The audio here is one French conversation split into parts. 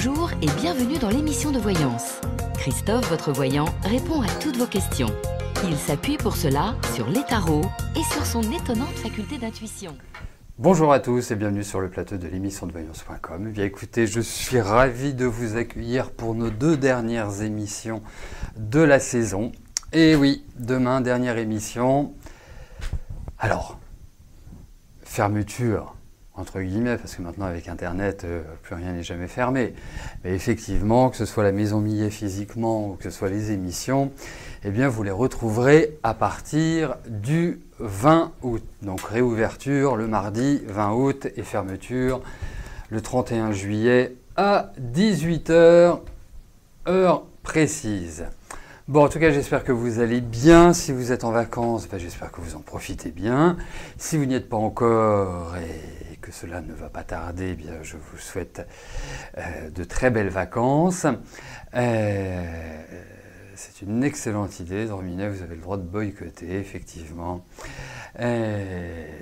Bonjour et bienvenue dans l'émission de voyance. Christophe, votre voyant, répond à toutes vos questions. Il s'appuie pour cela sur les tarots et sur son étonnante faculté d'intuition. Bonjour à tous et bienvenue sur le plateau de l'émission de voyance.com. Bien écoutez, je suis ravi de vous accueillir pour nos 2 dernières émissions de la saison. Et oui, demain, dernière émission. Alors, fermeture, entre guillemets, parce que maintenant avec Internet, plus rien n'est jamais fermé. Mais effectivement, que ce soit la Maison Millet physiquement ou que ce soit les émissions, eh bien vous les retrouverez à partir du 20 août. Donc réouverture le mardi 20 août et fermeture le 31 juillet à 18h, heure précise. Bon, en tout cas, j'espère que vous allez bien. Si vous êtes en vacances, j'espère que vous en profitez bien. Si vous n'y êtes pas encore et que cela ne va pas tarder, bien, je vous souhaite de très belles vacances. C'est une excellente idée. Dorminet, vous avez le droit de boycotter, effectivement,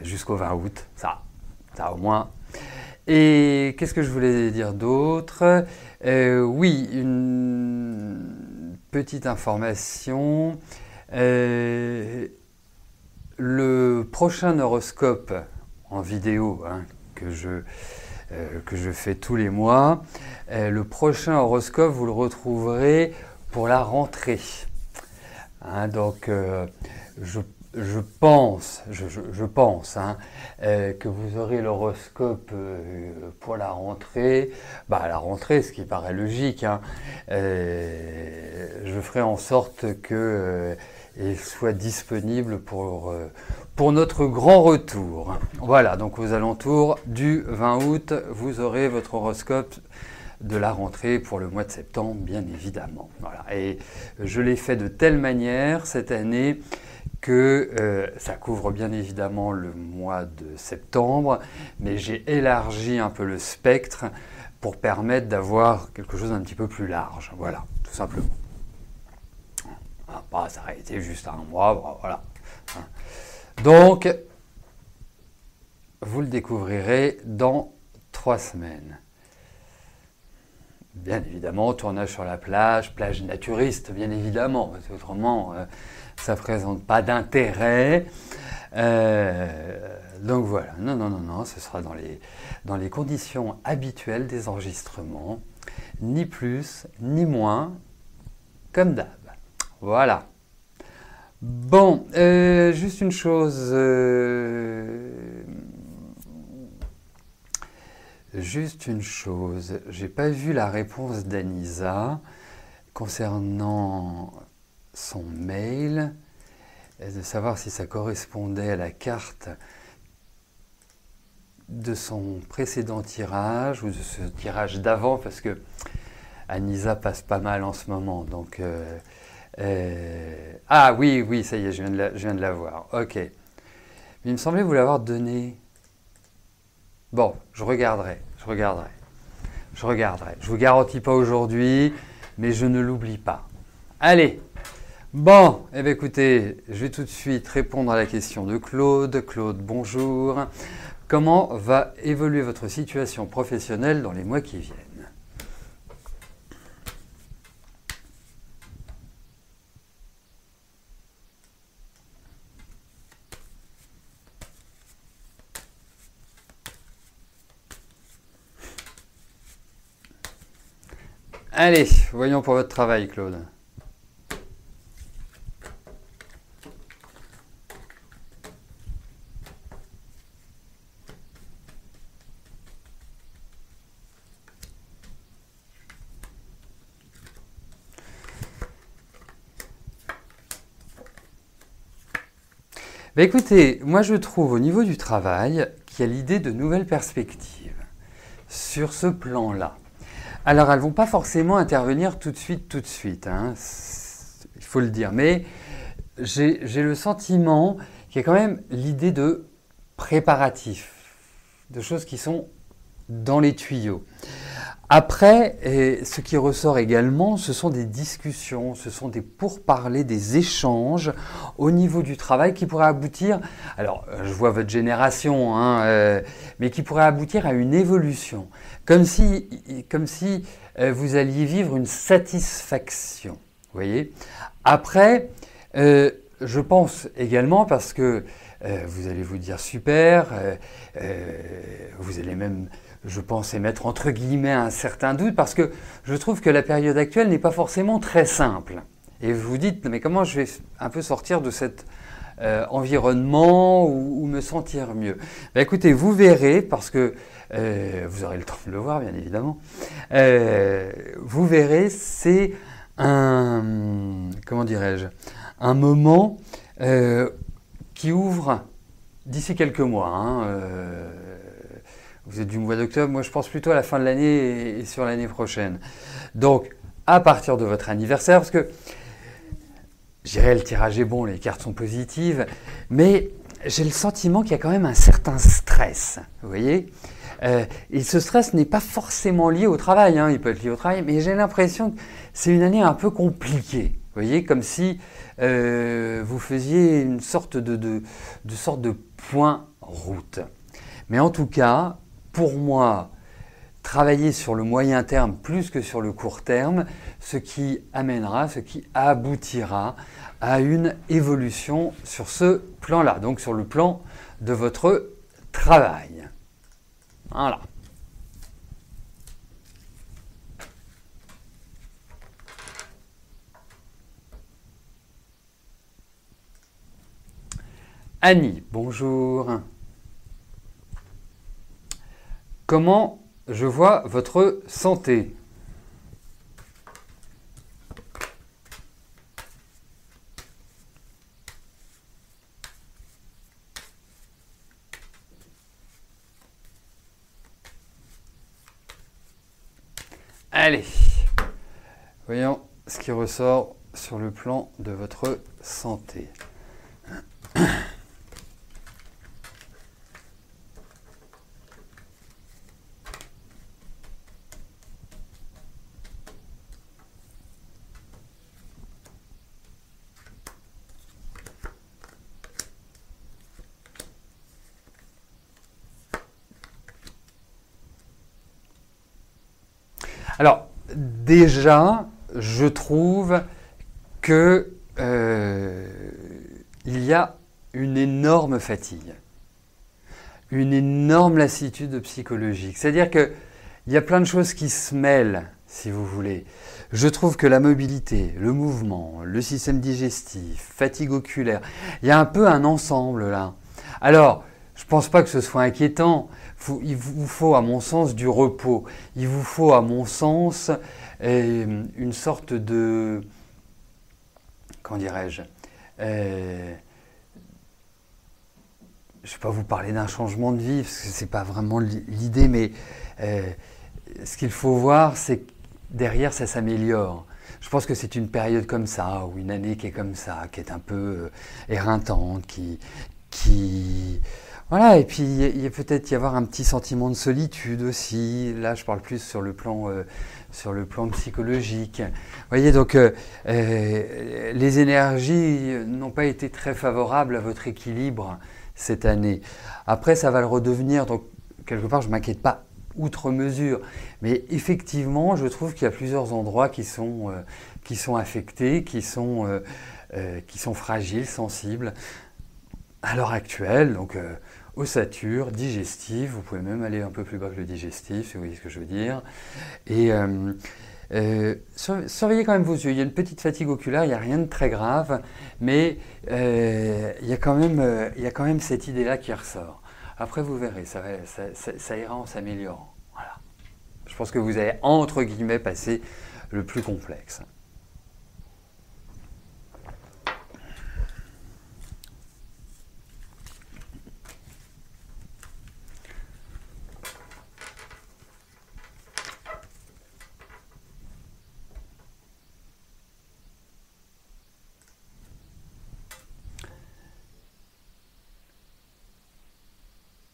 jusqu'au 20 août. Ça au moins. Et qu'est-ce que je voulais dire d'autre ? Oui, une petite information. Le prochain horoscope en vidéo que je fais tous les mois, le prochain horoscope, vous le retrouverez pour la rentrée. Donc, je pense que vous aurez l'horoscope pour la rentrée. La rentrée, ce qui paraît logique. Je ferai en sorte qu'il soit disponible pour notre grand retour. Voilà, donc aux alentours du 20 août, vous aurez votre horoscope de la rentrée pour le mois de septembre, bien évidemment. Voilà. Et je l'ai fait de telle manière cette année que ça couvre bien évidemment le mois de septembre, mais j'ai élargi un peu le spectre pour permettre d'avoir quelque chose d'un petit peu plus large. Voilà, tout simplement. Ça aurait été juste un mois, voilà. Donc, vous le découvrirez dans 3 semaines. Bien évidemment, tournage sur la plage naturiste, bien évidemment, parce qu'autrement, ça ne présente pas d'intérêt. Donc voilà, non, ce sera dans les conditions habituelles des enregistrements, ni plus, ni moins, comme d'hab. Voilà. Bon, juste une chose... j'ai pas vu la réponse d'Anisa concernant son mail, de savoir si ça correspondait à la carte de son précédent tirage ou de ce tirage d'avant, parce que Anisa passe pas mal en ce moment. Donc, ah oui, ça y est, je viens de la voir. Ok. Mais il me semblait vous l'avoir donné. Bon, je regarderai. Je vous garantis pas aujourd'hui, mais je ne l'oublie pas. Allez. Bon, écoutez, je vais tout de suite répondre à la question de Claude. Claude, bonjour. Comment va évoluer votre situation professionnelle dans les mois qui viennent ? Allez, voyons pour votre travail, Claude. Écoutez, moi je trouve au niveau du travail qu'il y a l'idée de nouvelles perspectives sur ce plan-là. Alors, elles ne vont pas forcément intervenir tout de suite, il faut le dire. Mais j'ai le sentiment qu'il y a quand même l'idée de préparatifs, de choses qui sont dans les tuyaux. Après, ce qui ressort également, ce sont des discussions, ce sont des pourparlers, des échanges au niveau du travail qui pourraient aboutir, alors je vois votre génération, hein, mais qui pourraient aboutir à une évolution, comme si vous alliez vivre une satisfaction, vous voyez. Après, je pense également, parce que vous allez vous dire super, vous allez même, je pense, émettre entre guillemets un certain doute, parce que je trouve que la période actuelle n'est pas forcément très simple. Et vous vous dites, mais comment je vais un peu sortir de cet environnement ou me sentir mieux? Ben écoutez, vous verrez, parce que vous aurez le temps de le voir, bien évidemment. Vous verrez, c'est comment dirais-je, un moment qui ouvre d'ici quelques mois. Hein, vous êtes du mois d'octobre, moi je pense plutôt à la fin de l'année et sur l'année prochaine. Donc, à partir de votre anniversaire, parce que je dirais le tirage est bon, les cartes sont positives, mais j'ai le sentiment qu'il y a quand même un certain stress, vous voyez. Et ce stress n'est pas forcément lié au travail, hein, il peut être lié au travail, mais j'ai l'impression que c'est une année un peu compliquée, vous voyez, comme si vous faisiez une sorte de point route. Mais en tout cas, pour moi, travailler sur le moyen terme plus que sur le court terme, ce qui amènera, ce qui aboutira à une évolution sur ce plan-là, donc sur le plan de votre travail. Voilà. Annie, bonjour. Comment je vois votre santé? Allez, voyons ce qui ressort sur le plan de votre santé. Alors, déjà, je trouve que il y a une énorme fatigue, une énorme lassitude psychologique. C'est-à-dire qu'il y a plein de choses qui se mêlent, si vous voulez. Je trouve que la mobilité, le mouvement, le système digestif, fatigue oculaire, il y a un peu un ensemble là. Alors, je ne pense pas que ce soit inquiétant. Il vous faut, à mon sens, du repos. Il vous faut, à mon sens, une sorte de... Comment dirais-je, je ne vais pas vous parler d'un changement de vie, parce que ce n'est pas vraiment l'idée, mais ce qu'il faut voir, c'est que derrière, ça s'améliore. Je pense que c'est une période comme ça, ou une année qui est comme ça, qui est un peu éreintante, qui... Voilà, et puis il y a peut-être y avoir un petit sentiment de solitude aussi. Là, je parle plus sur le plan psychologique. Vous voyez, donc les énergies n'ont pas été très favorables à votre équilibre cette année. Après, ça va le redevenir, donc quelque part, je ne m'inquiète pas outre mesure. Mais effectivement, je trouve qu'il y a plusieurs endroits qui sont affectés, qui sont fragiles, sensibles à l'heure actuelle. Donc, ossature, digestif, vous pouvez même aller un peu plus bas que le digestif, si vous voyez ce que je veux dire. Et surveillez quand même vos yeux. Il y a une petite fatigue oculaire, il n'y a rien de très grave, mais il y a quand même cette idée-là qui ressort. Après, vous verrez, ça ira en s'améliorant. Voilà. Je pense que vous avez, entre guillemets, passé le plus complexe.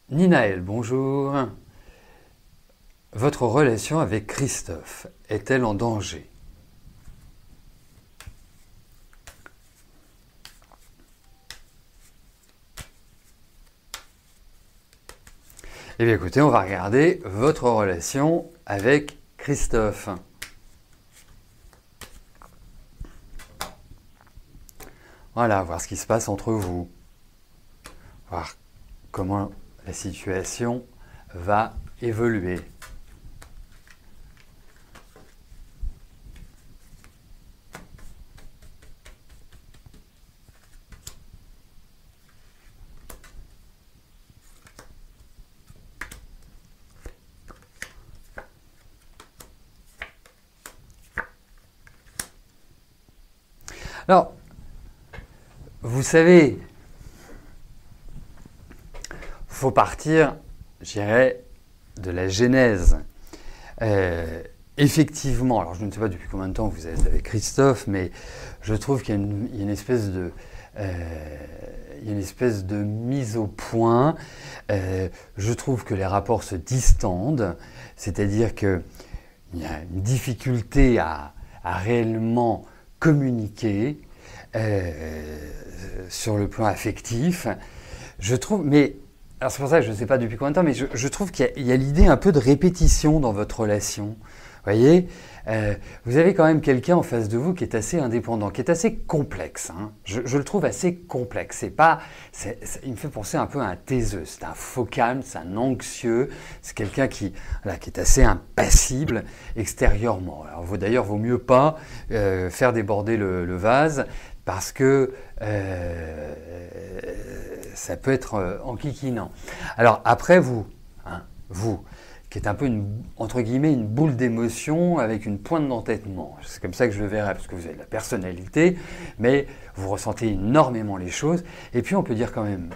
Ninaël, bonjour. votre relation avec Christophe est-elle en danger? Eh bien écoutez, on va regarder votre relation avec Christophe. Voilà, voir ce qui se passe entre vous. Voir comment la situation va évoluer. Alors, vous savez, il faut partir, je dirais, de la genèse. Effectivement, alors je ne sais pas depuis combien de temps vous êtes avec Christophe, mais je trouve qu'il y a une espèce de mise au point. Je trouve que les rapports se distendent, c'est-à-dire qu'il y a une difficulté à réellement communiquer sur le plan affectif. Je trouve, mais alors c'est pour ça que je ne sais pas depuis combien de temps, mais je trouve qu'il y a l'idée un peu de répétition dans votre relation. Vous voyez, vous avez quand même quelqu'un en face de vous qui est assez indépendant, qui est assez complexe. Hein. Je le trouve assez complexe. Il me fait penser un peu à un taiseux. C'est un faux calme, c'est un anxieux. C'est quelqu'un qui est assez impassible extérieurement. Alors d'ailleurs, vaut mieux pas faire déborder le vase parce que ça peut être enquiquinant. Alors après, vous, qui est un peu entre guillemets une boule d'émotion avec une pointe d'entêtement. C'est comme ça que je le verrais, parce que vous avez de la personnalité, mais vous ressentez énormément les choses. Et puis on peut dire quand même,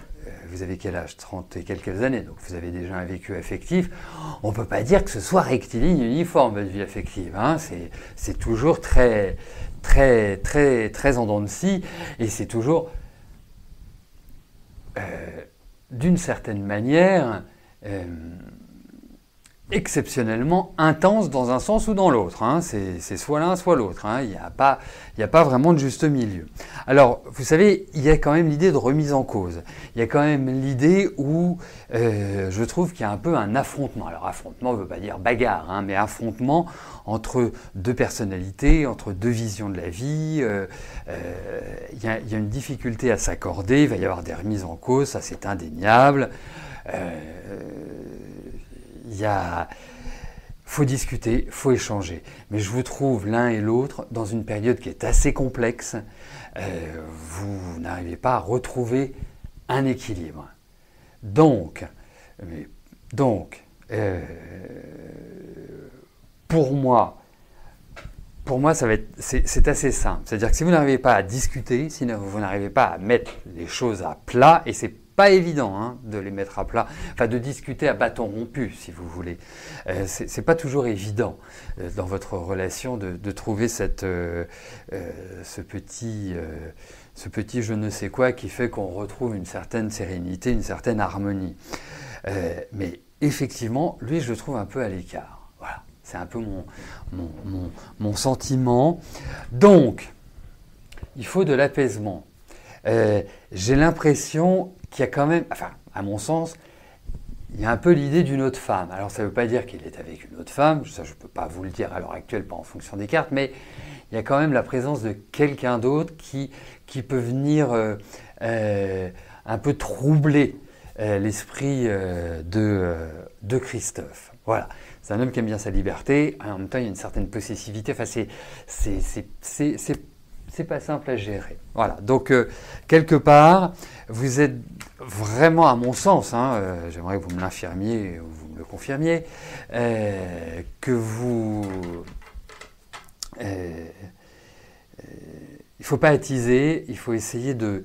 vous avez quel âge? 30 et quelques années, donc vous avez déjà un vécu affectif. On ne peut pas dire que ce soit rectiligne, uniforme, votre vie affective. Hein. C'est toujours très en dents de scie, et c'est toujours, d'une certaine manière, exceptionnellement intense dans un sens ou dans l'autre. Hein. C'est soit l'un, soit l'autre. Hein. Il n'y a pas vraiment de juste milieu. Alors, vous savez, il y a quand même l'idée de remise en cause. Il y a quand même l'idée où je trouve qu'il y a un peu un affrontement. Alors, affrontement ne veut pas dire bagarre, hein, mais affrontement entre deux personnalités, entre deux visions de la vie. Il y a une difficulté à s'accorder, il va y avoir des remises en cause, ça c'est indéniable. Il faut discuter, il faut échanger. Mais je vous trouve l'un et l'autre dans une période qui est assez complexe. Vous n'arrivez pas à retrouver un équilibre. Donc pour moi, c'est assez simple. C'est-à-dire que si vous n'arrivez pas à discuter, si vous n'arrivez pas à mettre les choses à plat, et c'est pas évident hein, de les mettre à plat, enfin de discuter à bâton rompu, si vous voulez. C'est pas toujours évident dans votre relation de trouver ce petit je ne sais quoi qui fait qu'on retrouve une certaine sérénité, une certaine harmonie. Mais effectivement, lui, je le trouve un peu à l'écart. Voilà, c'est un peu mon sentiment. Donc, il faut de l'apaisement. J'ai l'impression qu'il y a quand même, enfin, à mon sens, il y a un peu l'idée d'une autre femme. Alors, ça ne veut pas dire qu'il est avec une autre femme, ça je ne peux pas vous le dire à l'heure actuelle, pas en fonction des cartes, mais il y a quand même la présence de quelqu'un d'autre qui peut venir un peu troubler l'esprit de Christophe. Voilà, c'est un homme qui aime bien sa liberté, en même temps il y a une certaine possessivité, enfin c'est pas simple à gérer. Voilà, donc quelque part, vous êtes vraiment, à mon sens, hein, j'aimerais que vous me l'infirmiez ou vous me le confirmiez, que vous... il ne faut pas attiser, il faut essayer de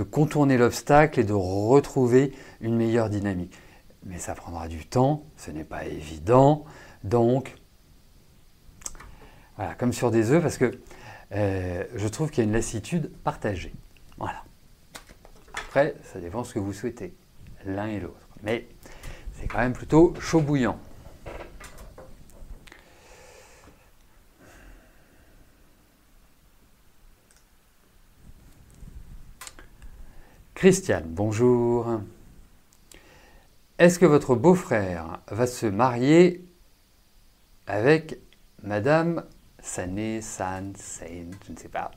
contourner l'obstacle et de retrouver une meilleure dynamique. Mais ça prendra du temps, ce n'est pas évident, donc... Voilà, comme sur des œufs, parce que je trouve qu'il y a une lassitude partagée. Voilà. Après, ça dépend de ce que vous souhaitez, l'un et l'autre. Mais c'est quand même plutôt chaud bouillant. Christiane, bonjour. Est-ce que votre beau-frère va se marier avec Madame Sané, San, Sain, je ne sais pas.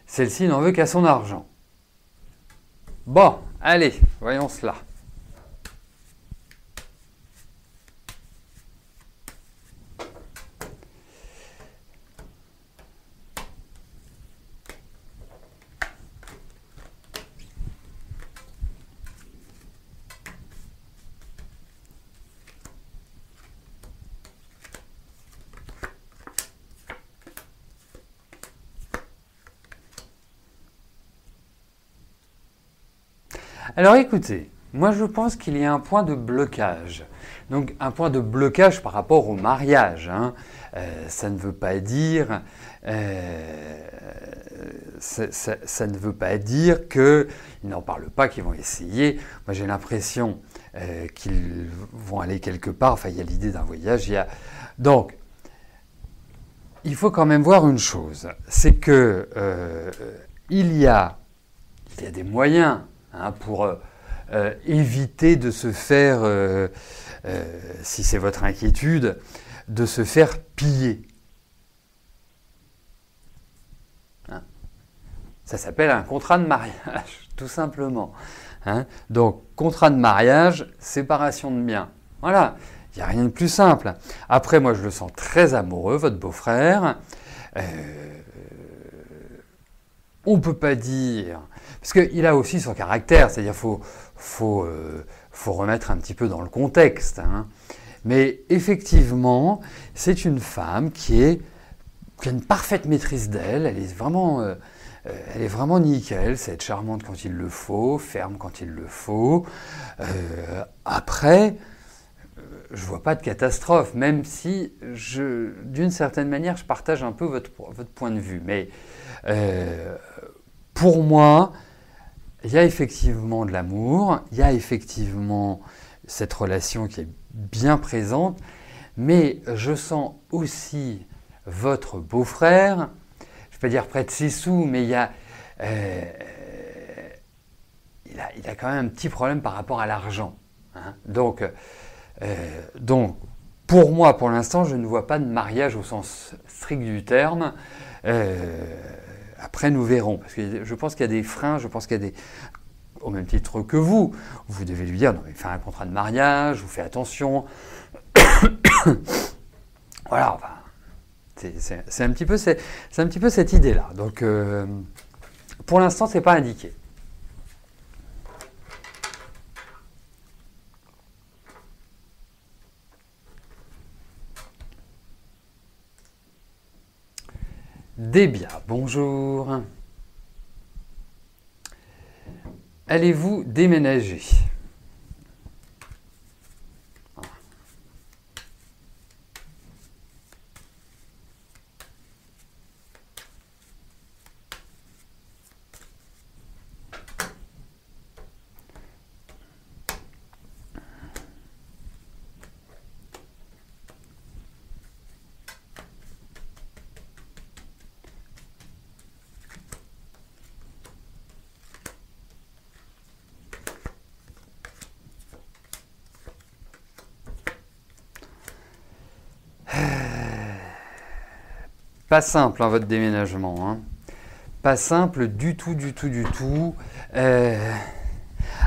Celle-ci n'en veut qu'à son argent. Bon, allez, voyons cela. Alors écoutez, moi je pense qu'il y a un point de blocage. Donc un point de blocage par rapport au mariage. Hein. Ça ne veut pas dire, ça ne veut pas dire qu'ils n'en parlent pas, qu'ils vont essayer. Moi j'ai l'impression qu'ils vont aller quelque part. Enfin il y a l'idée d'un voyage. Donc il faut quand même voir une chose, c'est que il y a des moyens. Hein, pour éviter de se faire, si c'est votre inquiétude, de se faire piller. Hein, ça s'appelle un contrat de mariage, tout simplement. Hein, donc, contrat de mariage, séparation de biens. Voilà, il n'y a rien de plus simple. Après, moi, je le sens très amoureux, votre beau-frère. On ne peut pas dire... Parce qu'il a aussi son caractère, c'est-à-dire qu'il faut remettre un petit peu dans le contexte. Hein. Mais effectivement, c'est une femme qui a une parfaite maîtrise d'elle, elle est vraiment nickel, c'est être charmante quand il le faut, ferme quand il le faut. Après, je ne vois pas de catastrophe, même si, d'une certaine manière, je partage un peu votre point de vue. Mais pour moi, il y a effectivement de l'amour, il y a effectivement cette relation qui est bien présente, mais je sens aussi votre beau-frère, je ne vais pas dire près de ses sous, mais il a quand même un petit problème par rapport à l'argent. Hein. Donc, pour moi, pour l'instant, je ne vois pas de mariage au sens strict du terme. Après, nous verrons, parce que je pense qu'il y a des freins, je pense qu'il y a des... Au même titre que vous devez lui dire, non mais fais un contrat de mariage, vous faites attention. Voilà, enfin, c'est un petit peu cette idée-là. Donc, pour l'instant, c'est pas indiqué. Débia, bonjour. Allez-vous déménager ? Pas simple, hein, votre déménagement. Hein. Pas simple du tout.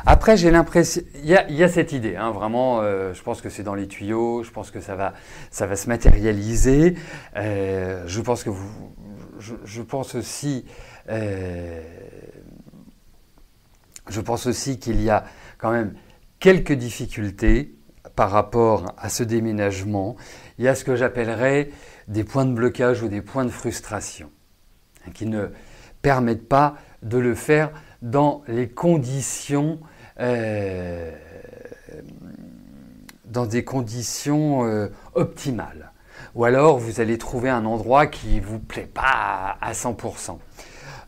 Après, j'ai l'impression... Il y a cette idée, hein, vraiment, je pense que c'est dans les tuyaux, je pense que ça va se matérialiser. Je pense aussi qu'il y a quand même quelques difficultés par rapport à ce déménagement. Il y a ce que j'appellerais des points de blocage ou des points de frustration qui ne permettent pas de le faire dans les conditions, dans des conditions optimales. Ou alors vous allez trouver un endroit qui ne vous plaît pas à 100%.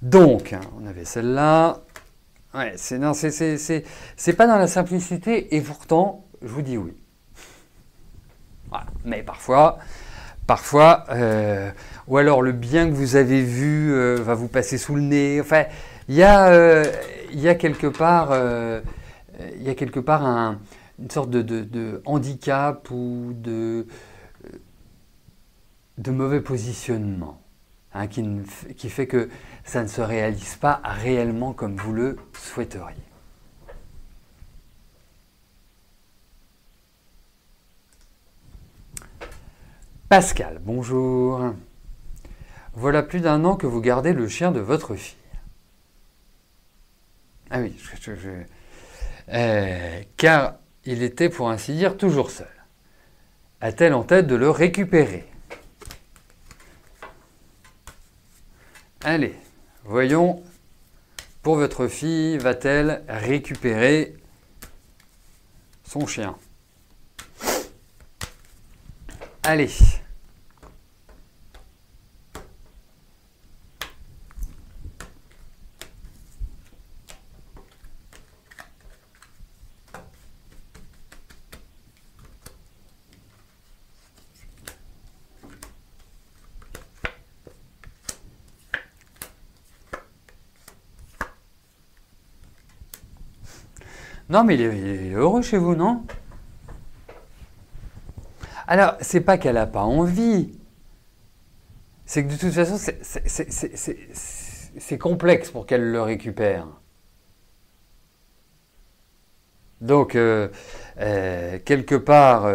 Donc, on avait celle-là. Ouais, c'est pas dans la simplicité, et pourtant, je vous dis oui. Voilà. Mais parfois, ou alors le bien que vous avez vu va vous passer sous le nez. Enfin, il y a quelque part, une sorte de handicap ou de mauvais positionnement, hein, qui fait que ça ne se réalise pas réellement comme vous le souhaiteriez. Pascal, bonjour. Voilà plus d'1 an que vous gardez le chien de votre fille. Ah oui, car il était pour ainsi dire toujours seul. A-t-elle en tête de le récupérer? Allez, voyons, pour votre fille, va-t-elle récupérer son chien? Allez. Non, mais il est heureux chez vous, non? Alors, c'est pas qu'elle n'a pas envie. C'est que de toute façon, c'est complexe pour qu'elle le récupère. Donc, quelque part,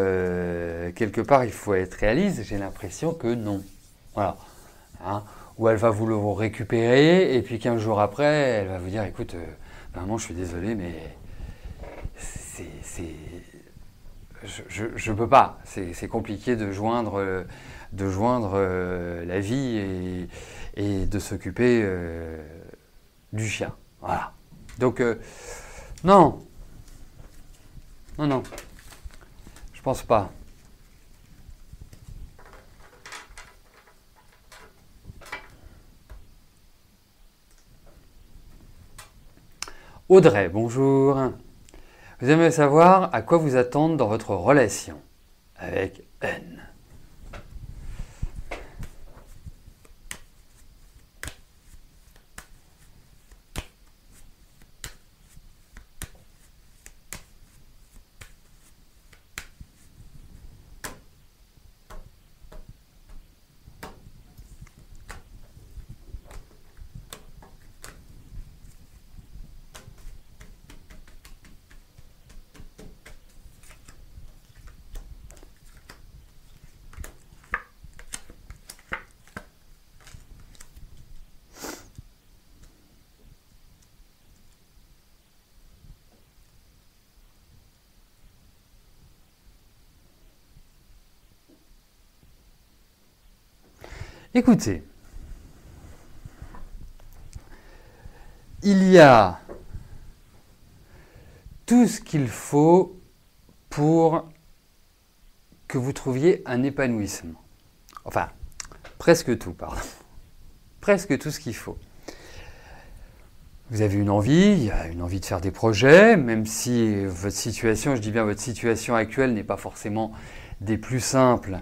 il faut être réaliste. J'ai l'impression que non. Voilà. Hein? Ou elle va vous le récupérer, et puis 15 jours après, elle va vous dire, écoute, maman, je suis désolé, mais je peux pas. C'est compliqué de joindre la vie et de s'occuper du chien. Voilà. Donc, non. Non. Je pense pas. Audrey, bonjour. Vous aimeriez savoir à quoi vous attendre dans votre relation avec N. Écoutez, il y a tout ce qu'il faut pour que vous trouviez un épanouissement. Enfin, presque tout, pardon. Presque tout ce qu'il faut. Vous avez une envie, il y a une envie de faire des projets, même si votre situation, je dis bien votre situation actuelle n'est pas forcément des plus simples.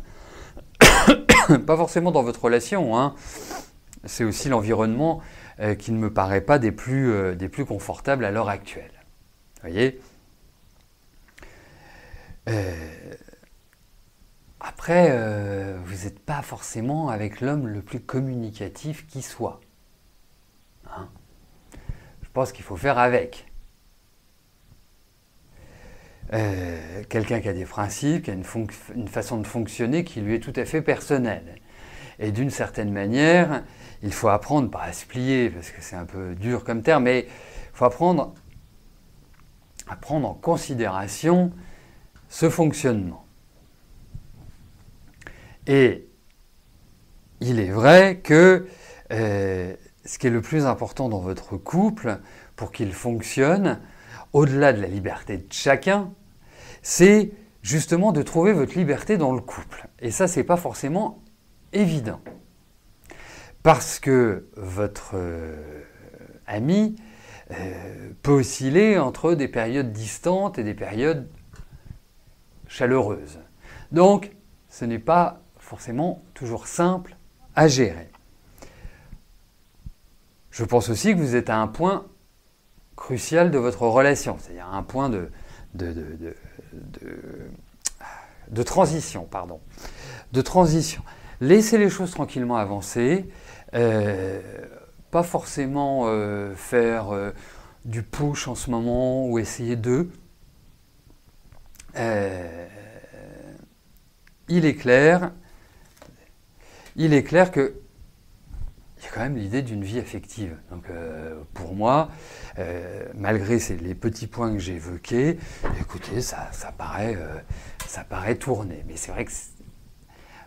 Pas forcément dans votre relation, hein. C'est aussi l'environnement qui ne me paraît pas des plus confortables à l'heure actuelle. Vous voyez ? Après, vous n'êtes pas forcément avec l'homme le plus communicatif qui soit. Hein ? Je pense qu'il faut faire avec. Quelqu'un qui a des principes, qui a une façon de fonctionner qui lui est tout à fait personnelle. Et d'une certaine manière, il faut apprendre, pas à se plier, parce que c'est un peu dur comme terme, mais il faut apprendre à prendre en considération ce fonctionnement. Et il est vrai que ce qui est le plus important dans votre couple, pour qu'il fonctionne, au-delà de la liberté de chacun, c'est justement de trouver votre liberté dans le couple. Et ça, c'est pas forcément évident. Parce que votre ami peut osciller entre des périodes distantes et des périodes chaleureuses. Donc, ce n'est pas forcément toujours simple à gérer. Je pense aussi que vous êtes à un point crucial de votre relation, c'est-à-dire un point de transition, pardon. De transition. Laissez les choses tranquillement avancer, pas forcément faire du push en ce moment ou essayer de. Il est clair que il y a quand même l'idée d'une vie affective. Donc pour moi, malgré les petits points que j'ai évoqués, écoutez, ça paraît tourner. Mais c'est vrai que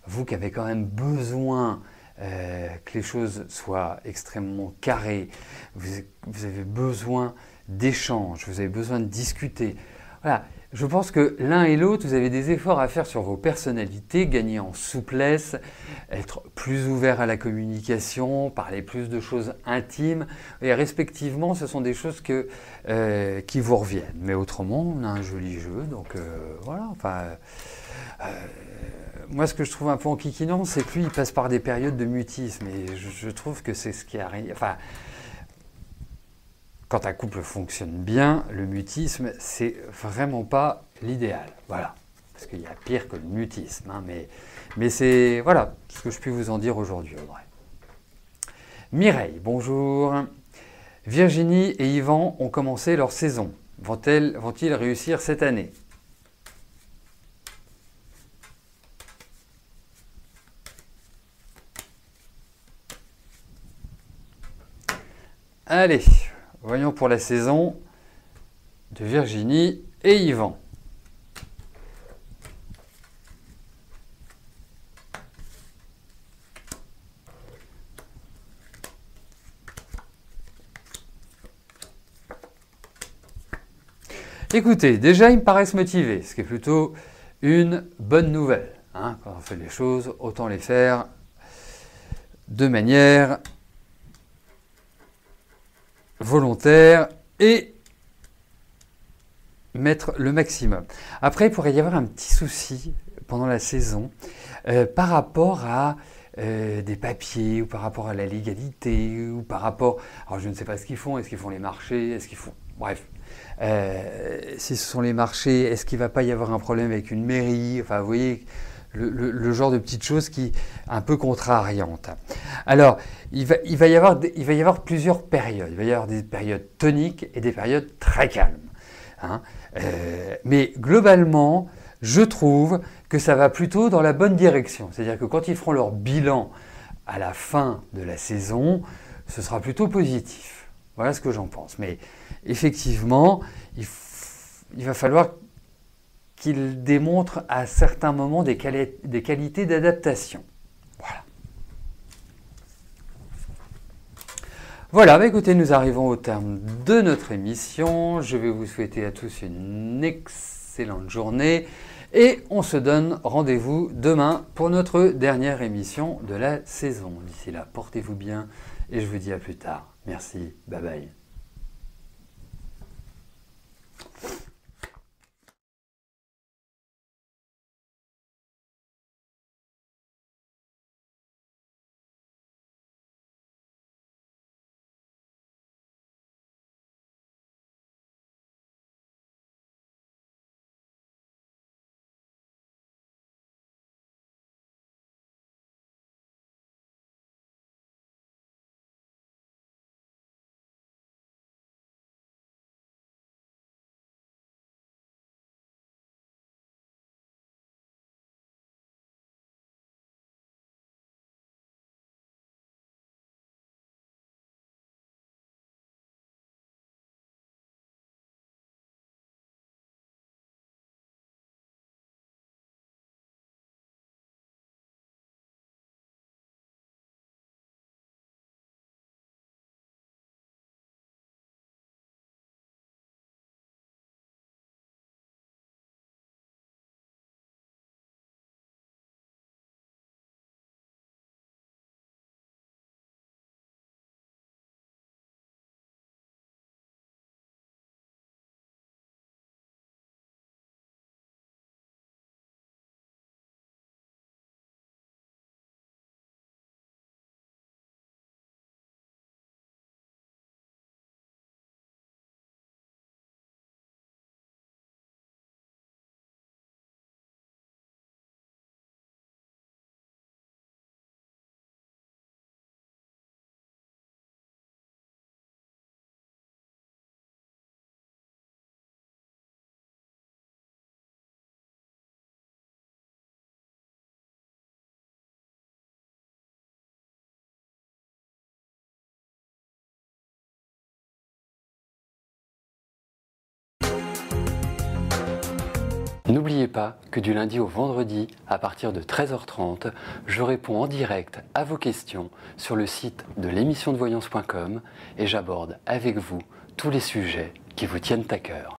vous qui avez quand même besoin que les choses soient extrêmement carrées, vous avez besoin d'échanges, vous avez besoin de discuter. Voilà. Je pense que l'un et l'autre, vous avez des efforts à faire sur vos personnalités, gagner en souplesse, être plus ouvert à la communication, parler plus de choses intimes. Et respectivement, ce sont des choses qui vous reviennent. Mais autrement, on a un joli jeu. Donc voilà. Enfin, moi, ce que je trouve un peu enquiquinant, c'est que lui, il passe par des périodes de mutisme. Et je trouve que c'est ce qui arrive. Enfin, quand un couple fonctionne bien, le mutisme, c'est vraiment pas l'idéal. Voilà. Parce qu'il y a pire que le mutisme. Hein, mais c'est, voilà, ce que je puis vous en dire aujourd'hui, Audrey. Mireille, bonjour. Virginie et Yvan ont commencé leur saison. Vont-ils réussir cette année? Allez, voyons pour la saison de Virginie et Yvan. Écoutez, déjà ils me paraissent motivés, ce qui est plutôt une bonne nouvelle. Hein. Quand on fait les choses, autant les faire de manière volontaire et mettre le maximum. Après, il pourrait y avoir un petit souci pendant la saison par rapport à des papiers ou par rapport à la légalité ou par rapport... Alors je ne sais pas ce qu'ils font, est-ce qu'ils font les marchés, est-ce qu'ils font... Bref, si ce sont les marchés, est-ce qu'il ne va pas y avoir un problème avec une mairie? Enfin, vous voyez... Le genre de petites choses qui un peu contrariantes. Alors, il va y avoir plusieurs périodes. Il va y avoir des périodes toniques et des périodes très calmes. Hein. Mais globalement, je trouve que ça va plutôt dans la bonne direction. C'est-à-dire que quand ils feront leur bilan à la fin de la saison, ce sera plutôt positif. Voilà ce que j'en pense. Mais effectivement, il va falloir qu'il démontre à certains moments des qualités d'adaptation. Voilà. Voilà, bah écoutez, nous arrivons au terme de notre émission. Je vais vous souhaiter à tous une excellente journée et on se donne rendez-vous demain pour notre dernière émission de la saison. D'ici là, portez-vous bien et je vous dis à plus tard. Merci, bye bye. N'oubliez pas que du lundi au vendredi, à partir de 13h30, je réponds en direct à vos questions sur le site de l'émissiondevoyance.com et j'aborde avec vous tous les sujets qui vous tiennent à cœur.